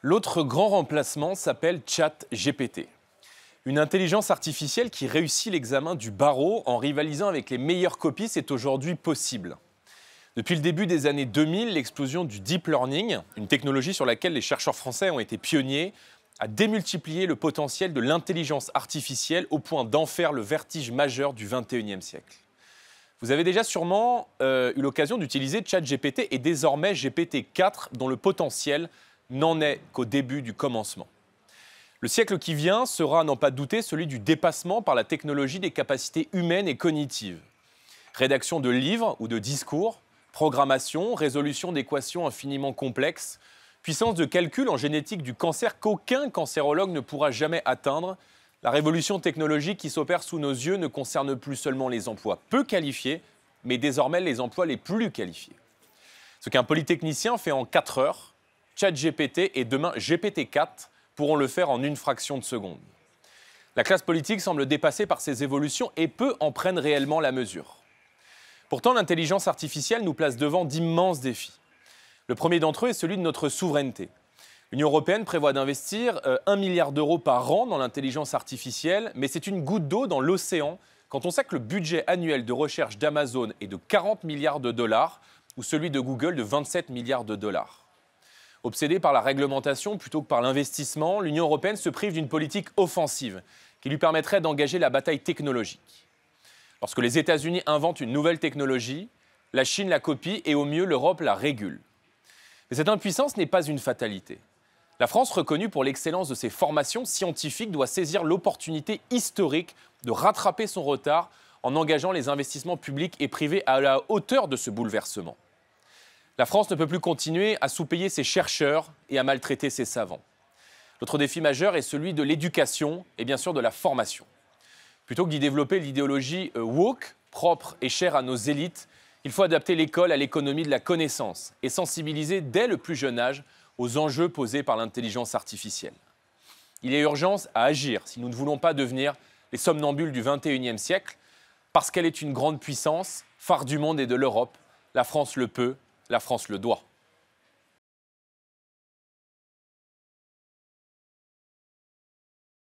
L'autre grand remplacement s'appelle ChatGPT. Une intelligence artificielle qui réussit l'examen du barreau en rivalisant avec les meilleures copies, c'est aujourd'hui possible. Depuis le début des années 2000, l'explosion du deep learning, une technologie sur laquelle les chercheurs français ont été pionniers, a démultiplié le potentiel de l'intelligence artificielle au point d'en faire le vertige majeur du XXIe siècle. Vous avez déjà sûrement eu l'occasion d'utiliser ChatGPT et désormais GPT-4 dont le potentiel n'en est qu'au début du commencement. Le siècle qui vient sera, à n'en pas douter, celui du dépassement par la technologie des capacités humaines et cognitives. Rédaction de livres ou de discours, programmation, résolution d'équations infiniment complexes, puissance de calcul en génétique du cancer qu'aucun cancérologue ne pourra jamais atteindre. La révolution technologique qui s'opère sous nos yeux ne concerne plus seulement les emplois peu qualifiés, mais désormais les emplois les plus qualifiés. Ce qu'un polytechnicien fait en 4 heures, ChatGPT et demain GPT-4 pourront le faire en une fraction de seconde. La classe politique semble dépassée par ces évolutions et peu en prennent réellement la mesure. Pourtant, l'intelligence artificielle nous place devant d'immenses défis. Le premier d'entre eux est celui de notre souveraineté. L'Union européenne prévoit d'investir 1 milliard d'euros par an dans l'intelligence artificielle, mais c'est une goutte d'eau dans l'océan quand on sait que le budget annuel de recherche d'Amazon est de 40 milliards de dollars ou celui de Google de 27 milliards de dollars. Obsédée par la réglementation plutôt que par l'investissement, l'Union européenne se prive d'une politique offensive qui lui permettrait d'engager la bataille technologique. Lorsque les États-Unis inventent une nouvelle technologie, la Chine la copie et au mieux l'Europe la régule. Mais cette impuissance n'est pas une fatalité. La France, reconnue pour l'excellence de ses formations scientifiques, doit saisir l'opportunité historique de rattraper son retard en engageant les investissements publics et privés à la hauteur de ce bouleversement. La France ne peut plus continuer à sous-payer ses chercheurs et à maltraiter ses savants. L'autre défi majeur est celui de l'éducation et bien sûr de la formation. Plutôt que d'y développer l'idéologie woke, propre et chère à nos élites, il faut adapter l'école à l'économie de la connaissance et sensibiliser dès le plus jeune âge aux enjeux posés par l'intelligence artificielle. Il y a urgence à agir si nous ne voulons pas devenir les somnambules du XXIe siècle, parce qu'elle est une grande puissance, phare du monde et de l'Europe. La France le peut, la France le doit.